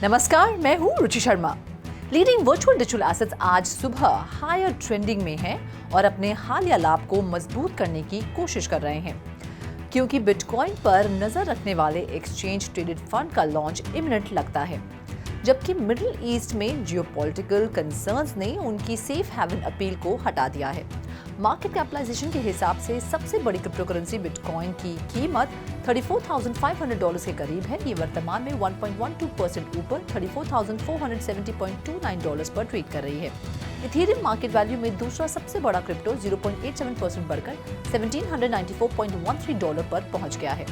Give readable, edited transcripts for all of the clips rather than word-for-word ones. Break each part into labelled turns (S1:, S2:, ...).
S1: नमस्कार, मैं हूँ Ruchi Sharma. Leading virtual digital assets आज सुबह हायर ट्रेंडिंग में हैं और अपने हालिया लाभ को मजबूत करने की कोशिश कर रहे हैं, क्योंकि बिटकॉइन पर नजर रखने वाले एक्सचेंज ट्रेडेड फंड का लॉन्च इमिनेंट लगता है। जबकि मिडिल ईस्ट में जियोपॉलिटिकल कंसर्न्स ने उनकी सेफ हेवन अपील को हटा दिया है। मार्केट कैपिटलाइजेशन के हिसाब से सबसे बड़ी क्रिप्टो करेंसी बिटकॉइन की कीमत $34,500 के करीब है। ये वर्तमान में 1.12% ऊपर $34,470.29 पर ट्रेड कर रही है। इथेरियम मार्केट वैल्यू में दूसरा सबसे बड़ा क्रिप्टो 0.87% बढ़कर $1,794.13 पर पहुंच गया है।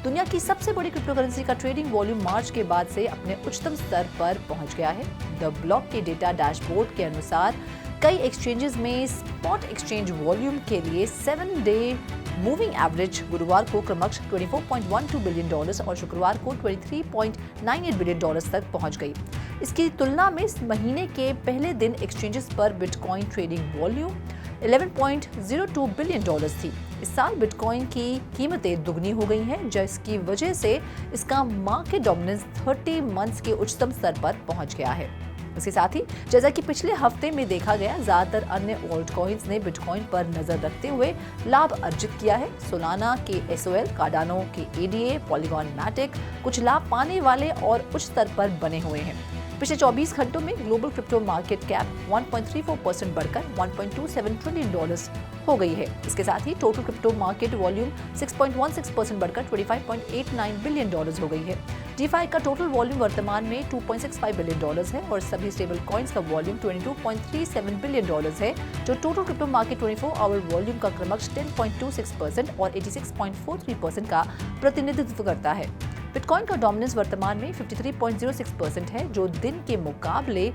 S1: दुनिया की सबसे बड़ी क्रिप्टो करेंसी का ट्रेडिंग वॉल्यूम मार्च के बाद से अपने उच्चतम स्तर पर पहुंच गया है। द ब्लॉक के डेटा डैशबोर्ड के अनुसार कई एक्सचेंजेस में स्पॉट एक्सचेंज वॉल्यूम के लिए 7-डे मूविंग एवरेज गुरुवार को क्रमशः $24.12 बिलियन और शुक्रवार को $23.98 बिलियन तक पहुंच गई। इसकी तुलना में इस महीने के पहले दिन एक्सचेंजेस पर बिटकॉइन ट्रेडिंग वॉल्यूम $11.02 बिलियन थी। इस साल बिटकॉइन की कीमतें दुगनी हो गई हैं, जिसकी वजह से इसका मार्केट डोमिनेंस 30 मंथ्स के उच्चतम स्तर पर पहुंच गया है। इसके साथ ही जैसा कि पिछले हफ्ते में देखा गया, ज्यादातर अन्य ऑल्ट कॉइन्स ने बिटकॉइन पर नजर रखते हुए लाभ अर्जित किया है। सोलाना के SOL, कार्डानो के ADA, पॉलीगॉन मैटिक कुछ लाभ पाने वाले और उच्च स्तर पर बने हुए हैं। पिछले 24 घंटों में ग्लोबल क्रिप्टो मार्केट कैप 1.34% बढ़कर $1.27 ट्रिलियन हो गई है। इसके साथ ही टोटल क्रिप्टो मार्केट वॉल्यूम 6.16% बढ़कर $25.89 बिलियन हो गई है। DeFi का टोटल वॉल्यूम वर्तमान में $2.65 बिलियन है और सभी स्टेबल कॉइन्स का वॉल्यूम $22.37 बिलियन है, जो total crypto market 24 hour volume का क्रमशः 10.26% और 86.43% का प्रतिनिधित्व करता है। बिटकॉइन का डोमिनेंस वर्तमान में 53.06% है, जो दिन के मुकाबले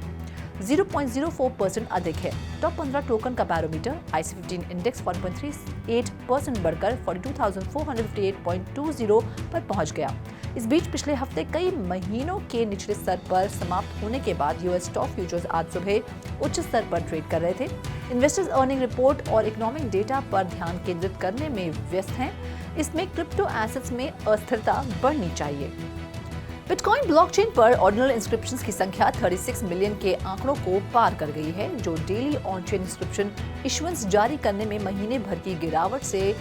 S1: 0.04% अधिक है। टॉप 15 टोकन का बैरोमीटर IC15 इंडेक्स 1.38% बढ़कर 42,458.20 पर पहुंच गया। इस बीच पिछले हफ्ते कई महीनों के निचले स्तर पर समाप्त होने के बाद US स्टॉक फ्यूचर्स आज सुबह उच्च स्तर पर ट्रेड कर रहे थे। इन्वेस्टर्स अर्निंग रिपोर्ट और इकोनॉमिक डेटा पर ध्यान केंद्रित करने में व्यस्त हैं। इसमें क्रिप्टो एसेट्स में अस्थिरता बढ़नी चाहिए। बिटकॉइन ब्लॉकचेन पर ऑर्डिनल इंस्क्रिप्शंस की संख्या 36 मिलियन के आंकड़ों को पार कर गई है, जो डेली ऑन-चेन इंस्क्रिप्शन इशुएंस जारी करने में महीने भर की गिरावट से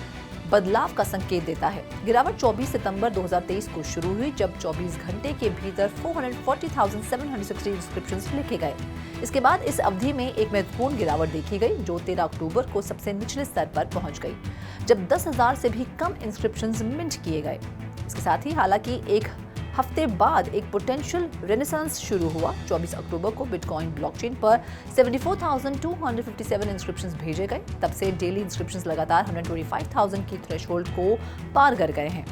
S1: बदलाव का संकेत देता है। गिरावट 24 सितंबर 2023 को शुरू हुई, जब 24 घंटे के भीतर 440,760 इंस्क्रिप्शंस लिखे गए। इसके बाद इस अवधि में एक महत्वपूर्ण गिरावट देखी गई, जो 13 अक्टूबर को सबसे निचले स्तर पर पहुंच गई, जब 10,000 से भी कम इंस्क्रिप्शंस मिंट किए गए। इसके साथ ही हालांकि एक हफ्ते बाद एक पोटेंशियल रेनेसांस शुरू हुआ। 24 अक्टूबर को बिटकॉइन ब्लॉकचेन पर 74,257 इंस्क्रिप्शंस भेजे गए। तब से डेली इंस्क्रिप्शंस लगातार 125,000 की थ्रेशोल्ड को पार कर गए हैं।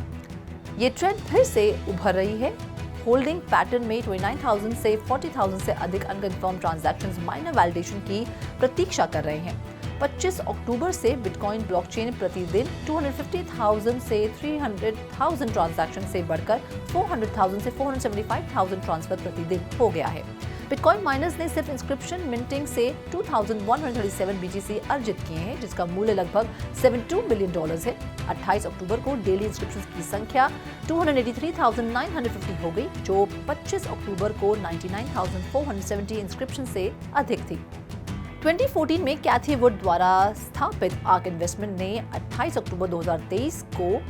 S1: ये ट्रेंड फिर से उभर रही है। होल्डिंग पैटर्न में 29,000 से 40,000 से अधिक अनकन्फर्म ट्रांजैक्शंस माइनर वैलिडेशन की प्रतीक्षा कर रहे हैं। 25 अक्टूबर से बिटकॉइन ब्लॉकचेन प्रतिदिन 250,000 से 300,000 ट्रांजैक्शन से बढ़कर 400,000 से 475,000 ट्रांसफर प्रतिदिन हो गया है। बिटकॉइन माइनर्स ने सिर्फ इंस्क्रिप्शन मिंटिंग से 2,137 BTC अर्जित किए हैं, जिसका मूल्य लगभग $72 बिलियन है। 28 अक्टूबर को डेली इंस्क्रिप्शंस की संख्या 283,950 हो गई, जो 25 अक्टूबर को 99,470 इंस्क्रिप्शन से अधिक थी। 2014 में कैथी वुड द्वारा स्थापित आर्क इन्वेस्टमेंट ने 28 अक्टूबर 2023 को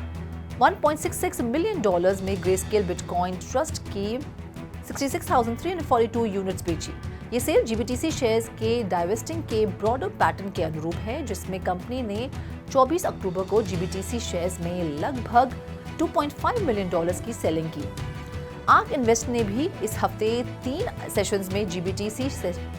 S1: $1.66 मिलियन में ग्रेस्केल बिटकॉइन ट्रस्ट की 66,342 यूनिट्स बेची। ये सेल GBTC शेयर्स के डाइवेस्टिंग के ब्रॉडर पैटर्न के अनुरूप है, जिसमें कंपनी ने 24 अक्टूबर को GBTC शेयर्स में लगभग $2.5 मिलियन की सेलिंग की। आर्क इन्वेस्ट ने भी इस हफ्ते 3 सेशंस में GBTC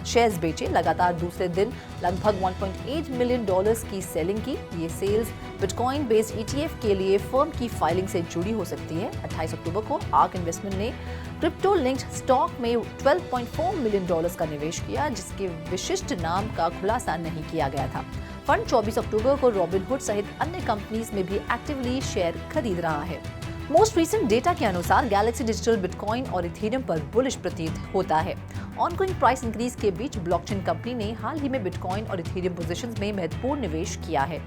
S1: शेयर्स बेचे। लगातार दूसरे दिन लगभग $1.8 मिलियन की सेलिंग की। ये सेल्स बिटकॉइन बेस्ड ETF के लिए फर्म की फाइलिंग से जुड़ी हो सकती है। 28 अक्टूबर को आर्क इन्वेस्टमेंट ने क्रिप्टो लिंक्ड स्टॉक में $12.4 मिलियन का निवेश किया, जिसके विशिष्ट नाम का खुलासा नहीं किया गया था। फंड 24 अक्टूबर को रॉबिनहुड सहित अन्य कंपनीज में भी एक्टिवली शेयर खरीद रहा है। मोस्ट रीसेंट डेटा के अनुसार गैलेक्सी डिजिटल बिटकॉइन और इथेरियम पर बुलिश प्रतीत होता है। ऑनगोइंग प्राइस इंक्रीज के बीच ब्लॉकचेन कंपनी ने हाल ही में बिटकॉइन और इथेरियम पोजीशंस में महत्वपूर्ण निवेश किया है।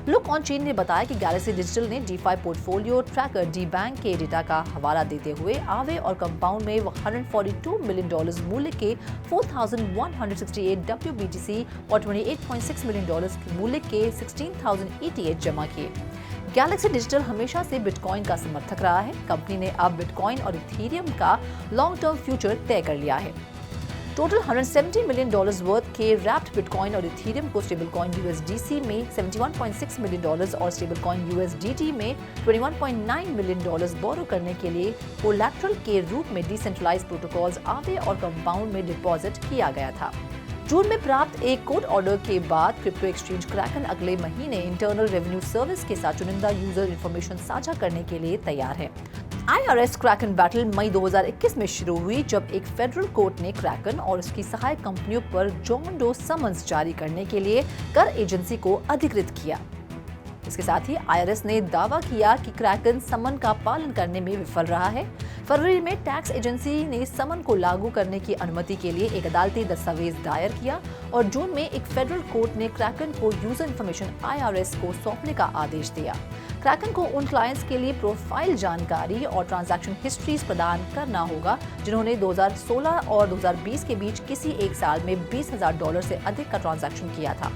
S1: लुक ऑन चेन ने बताया कि गैलेक्सी डिजिटल ने DeFi पोर्टफोलियो ट्रैकर DBank के डेटा का हवाला देते हुए आवे और कंपाउंड में $142 मिलियन मूल्य के 4,168 WBTC और $28.6 मिलियन मूल्य के 16,000 ETH जमा किए। गैलेक्सी डिजिटल हमेशा से बिटकॉइन का समर्थक रहा है। कंपनी ने अब बिटकॉइन और इथेरियम का लॉन्ग टर्म फ्यूचर तय कर लिया है। टोटल $170 मिलियन वर्थ के रैप्ड बिटकॉइन और इथेरियम को स्टेबलकॉइन USDC में $71.6 मिलियन और स्टेबलकॉइन USDT में $21.9 मिलियन बोरो करने के लिए कोलैटरल के रूप में डिसेंट्रलाइज्ड प्रोटोकॉल्स आवे और कंपाउंड में डिपॉजिट किया गया था। जून में प्राप्त एक कोर्ट ऑर्डर के बाद क्रिप्टो एक्सचेंज क्रैकन अगले महीने इंटरनल रेवेन्यू सर्विस के साथ चुनिंदा यूजर इंफॉर्मेशन साझा करने के लिए तैयार है। IRS क्रैकन बैटल मई 2021 में शुरू हुई, जब एक फेडरल कोर्ट ने क्रैकन और उसकी सहायक कंपनियों पर जॉन डो समन्स जारी करने के लिए कर एजेंसी को अधिकृत किया। इसके साथ ही IRS ने दावा किया कि क्रैकन समन का पालन करने में विफल रहा है। फरवरी में टैक्स एजेंसी ने समन को लागू करने की अनुमति के लिए एक अदालती दस्तावेज दायर किया और जून में एक फेडरल कोर्ट ने क्रैकन को यूजर इंफॉर्मेशन IRS को सौंपने का आदेश दिया। क्रैकन को उन क्लाइंट्स के लिए प्रोफाइल जानकारी और ट्रांजैक्शन हिस्ट्रीज प्रदान करना होगा जिन्होंने 2016 और 2020 के बीच किसी एक साल में $20,000 से अधिक का ट्रांजैक्शन किया था।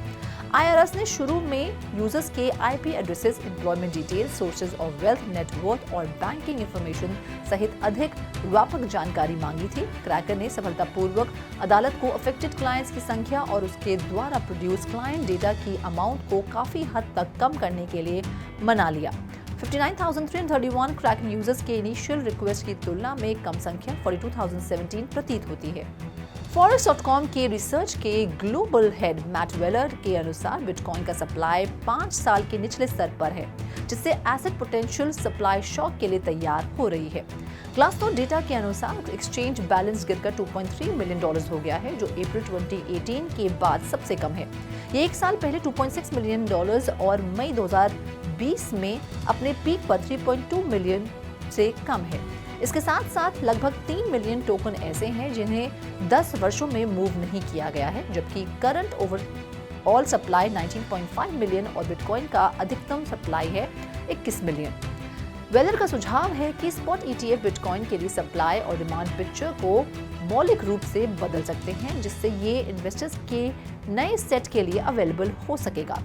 S1: IRS ने शुरू में यूजर्स के IP addresses, employment detail, sources of wealth, net worth और बैंकिंग इंफॉर्मेशन सहित अधिक व्यापक जानकारी मांगी थी। क्रैकन ने सफलतापूर्वक अदालत को अफेक्टेड क्लाइंट्स की संख्या और उसके द्वारा प्रोड्यूस क्लाइंट डेटा की अमाउंट को काफी हद तक कम करने के लिए मना लिया। 59,331 क्रैकन यूजर्स के इनिशियल रिक्वेस्ट की तुलना में कम संख्या 42,017 प्रतीत होती है। Forex.com के रिसर्च के ग्लोबल हेड मैट वेलर के अनुसार बिटकॉइन का सप्लाई 5 साल के निचले स्तर पर है, जिससे एसेट पोटेंशियल सप्लाई शॉक के लिए तैयार हो रही है। ग्लासनोड डेटा के अनुसार एक्सचेंज बैलेंस गिरकर $2.3 मिलियन हो गया है, जो अप्रैल 2018 के बाद सबसे कम है। ये एक साल पहले $2.6 मिलियन और मई 2020 में अपने पीक पर 3.2 मिलियन से कम है। इसके साथ साथ लगभग 3 मिलियन टोकन ऐसे हैं जिन्हें 10 वर्षों में मूव नहीं किया गया है, जबकि करंट ओवरऑल सप्लाई 19.5 मिलियन और बिटकॉइन का अधिकतम सप्लाई है 21 मिलियन। वेलर का सुझाव है कि स्पॉट ETF बिटकॉइन के लिए सप्लाई और डिमांड पिक्चर को मौलिक रूप से बदल सकते हैं, जिससे ये इन्वेस्टर्स के नए सेट के लिए अवेलेबल हो सकेगा।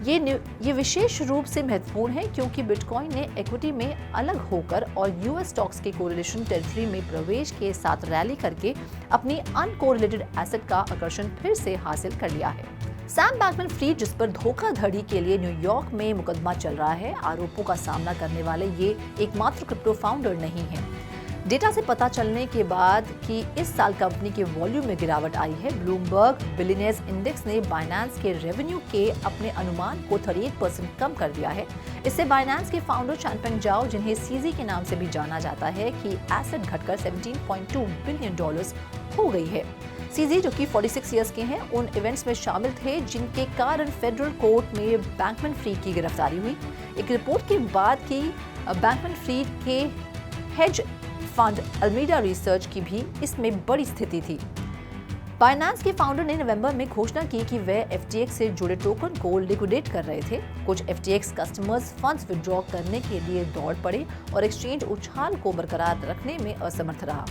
S1: ये विशेष रूप से महत्वपूर्ण है क्योंकि बिटकॉइन ने इक्विटी में अलग होकर और US स्टॉक्स के कोरिलेशन टेरिटरी में प्रवेश के साथ रैली करके अपनी अनकोरिलेटेड एसेट का आकर्षण फिर से हासिल कर लिया है। सैम बैंकमैन-फ्रीड, जिस पर धोखाधड़ी के लिए न्यूयॉर्क में मुकदमा चल रहा है, आरोपों का सामना करने वाले ये एकमात्र क्रिप्टो फाउंडर नहीं है। डेटा से पता चलने के बाद कि इस साल कंपनी के वॉल्यूम में गिरावट आई है, ब्लूमबर्ग बिलियनियर्स इंडेक्स ने बाइनेंस के रेवेन्यू के अपने अनुमान को 38% कम कर दिया है। इससे बाइनेंस के फाउंडर चैंगपेंग जाओ, जिन्हें CZ के नाम से भी जाना जाता है, की एसेट घटकर $17.2 बिलियन हो गई है। CZ, जो कि 46 इयर्स के हैं, उन इवेंट्स में शामिल थे जिनके कारण फेडरल कोर्ट में बैंकमैन-फ्रीड की गिरफ्तारी हुई। एक रिपोर्ट के बाद की बैंकमैन-फ्रीड के हेज फंड अल्मीडा रिसर्च की भी इसमें बड़ी स्थिति थी। बाइनेंस के फाउंडर ने नवंबर में घोषणा की कि वे FTX से जुड़े टोकन को लिक्विडेट कर रहे थे। कुछ FTX कस्टमर्स फंड्स विड्रॉ करने के लिए दौड़ पड़े और एक्सचेंज उछाल को बरकरार रखने में असमर्थ रहा।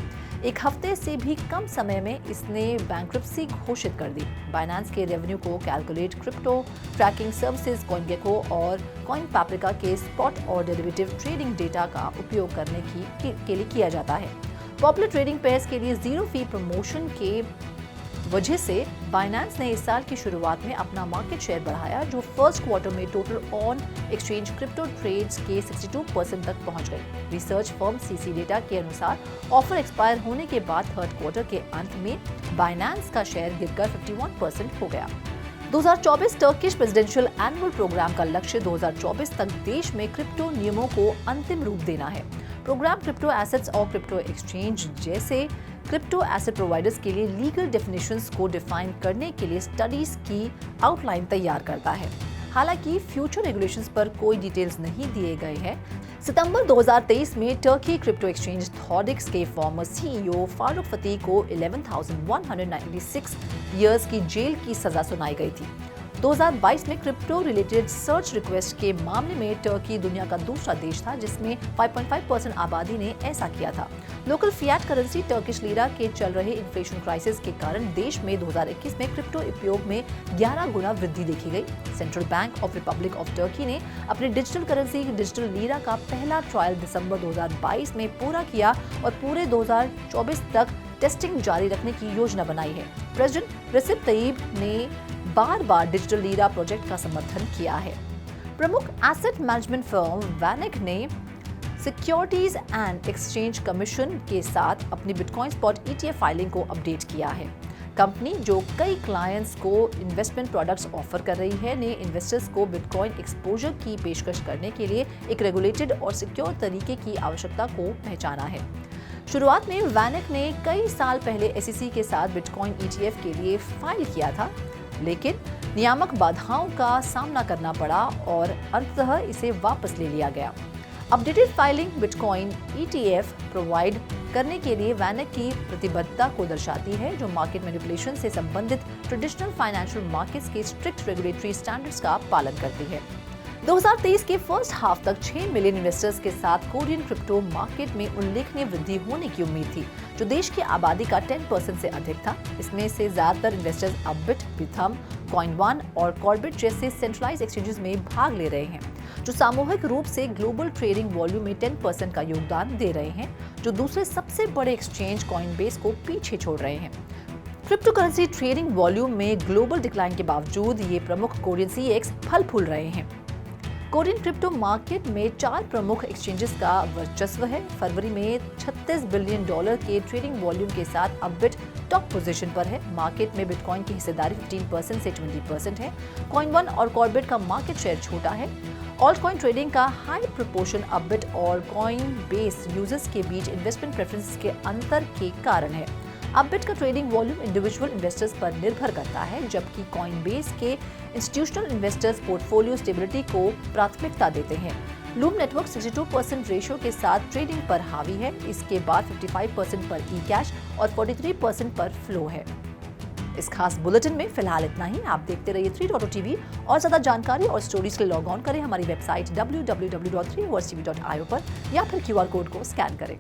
S1: एक हफ्ते से भी कम समय में इसने बैंक्रप्सी घोषित कर दी। बाइनेंस के रेवेन्यू को calculate crypto tracking services CoinGecko और CoinPaprika के स्पॉट और डेरिवेटिव ट्रेडिंग डेटा का उपयोग करने के लिए किया जाता है। पॉपुलर ट्रेडिंग पेयर्स के लिए जीरो फी प्रमोशन के वजह से बाइनेंस ने इस साल की शुरुआत में अपना मार्केट शेयर बढ़ाया, जो फर्स्ट क्वार्टर में total on exchange crypto trades के 62% तक पहुंच गई। रिसर्च फर्म CC डेटा के अनुसार ऑफर एक्सपायर होने के बाद थर्ड क्वार्टर के अंत में बाइनेंस का शेयर गिरकर 51% हो गया। 2024 टर्किश प्रेसिडेंशियल एनुअल प्रोग्राम का लक्ष्य 2024 तक देश में क्रिप्टो नियमों को अंतिम रूप देना है। प्रोग्राम क्रिप्टो एसेट्स और क्रिप्टो एक्सचेंज जैसे क्रिप्टो एसेट प्रोवाइडर्स के लिए लीगल डेफिनेशंस को डिफाइन करने के लिए स्टडीज की आउटलाइन तैयार करता है। हालांकि फ्यूचर रेगुलेशंस पर कोई डिटेल्स नहीं दिए गए हैं। सितंबर 2023 में टर्की क्रिप्टो एक्सचेंज थॉडिक्स के फॉर्मर CEO फारूक फतेह को 11,196 ईयर्स की जेल की सजा सुनाई गई थी। 2022 में क्रिप्टो रिलेटेड सर्च रिक्वेस्ट के मामले में टर्की दुनिया का दूसरा देश था जिसमें 5.5% आबादी ने ऐसा किया था। Local fiat currency Turkish lira के चल रहे इन्फ्लेशन क्राइसिस के कारण देश में 2021 में क्रिप्टो उपयोग में 11 गुना वृद्धि देखी गई। Central bank of Republic of Turkey ने अपनी डिजिटल करेंसी डिजिटल लीरा का पहला ट्रायल दिसंबर 2022 में पूरा किया और पूरे 2024 तक टेस्टिंग जारी रखने की योजना बनाई है। प्रेसिडेंट रेसिप तय्यिब ने बार-बार डिजिटल लीरा प्रोजेक्ट का समर्थन किया है। प्रमुख एसेट मैनेजमेंट फर्म वैनिक ने सिक्योरिटीज एंड एक्सचेंज कमीशन के साथ अपनी बिटकॉइन स्पॉट ETF फाइलिंग को अपडेट किया है। कंपनी जो कई क्लाइंट्स को इन्वेस्टमेंट प्रोडक्ट्स ऑफर कर रही है ने इन्वेस्टर्स को बिटकॉइन एक्सपोजर की पेशकश करने के लिए एक रेगुलेटेड और सिक्योर तरीके की आवश्यकता को पहचाना है। शुरुआत में वैनिक ने कई साल पहले SEC के साथ बिटकॉइन ETF के लिए फाइल किया था, लेकिन नियामक बाधाओं का सामना करना पड़ा और अंततः इसे वापस ले लिया गया। Updated filing bitcoin ETF provide करने के लिए वैनिक की प्रतिबद्धता को दर्शाती है, जो मार्केट मैनिपुलेशन से संबंधित ट्रेडिशनल फाइनेंशियल मार्केट्स के स्ट्रिक्ट रेगुलेटरी स्टैंडर्ड्स का पालन करती है। 2023 के फर्स्ट हाफ तक 6 मिलियन इन्वेस्टर्स के साथ कोरियन क्रिप्टो मार्केट में उल्लेखनीय वृद्धि होने की उम्मीद थी, जो देश की आबादी का 10% से अधिक था। इसमें से ज्यादातर इन्वेस्टर्स अपबिट, बिथम, कॉइन1 और कॉर्बिट जैसे सेंट्रलाइज्ड एक्सचेंजेस में भाग ले रहे हैं, जो सामूहिक रूप से ग्लोबल ट्रेडिंग वॉल्यूम में 10% का योगदान दे रहे हैं, जो दूसरे सबसे बड़े एक्सचेंज कॉइनबेस को पीछे छोड़ रहे हैं। क्रिप्टो करेंसी ट्रेडिंग वॉल्यूम में ग्लोबल डिक्लाइन के बावजूद ये प्रमुख कोरियन CEX फल फूल रहे हैं। कोरियन क्रिप्टो मार्केट में 4 प्रमुख एक्सचेंजेस का वर्चस्व है। फरवरी में $36 बिलियन के ट्रेडिंग वॉल्यूम के साथ अपबिट टॉप पोजीशन पर है। मार्केट में बिटकॉइन की हिस्सेदारी 15% से 20% है। कॉइन1 और कॉर्बिट का मार्केट शेयर छोटा है। ऑल्ट कॉइन ट्रेडिंग का हाई प्रोपोर्शन अपबिट और कॉइन बेस यूजर्स के बीच इन्वेस्टमेंट प्रेफरेंस के अंतर के कारण है। अपबिट का ट्रेडिंग वॉल्यूम इंडिविजुअल इन्वेस्टर्स पर निर्भर करता है, जबकि कॉइनबेस के इंस्टीट्यूशनल इन्वेस्टर्स पोर्टफोलियो स्टेबिलिटी को प्राथमिकता देते हैं। लूम नेटवर्क 62% रेशियो के साथ ट्रेडिंग पर हावी है। इसके बाद 55% पर ई-कैश और 43% पर फ्लो है। इस खास बुलेटिन में फिलहाल इतना ही। आप देखते रहिए 3.TV और ज्यादा जानकारी और स्टोरीज के लिए लॉग ऑन करें हमारी वेबसाइट www.3hourstv.io पर या फिर QR कोड को स्कैन करें।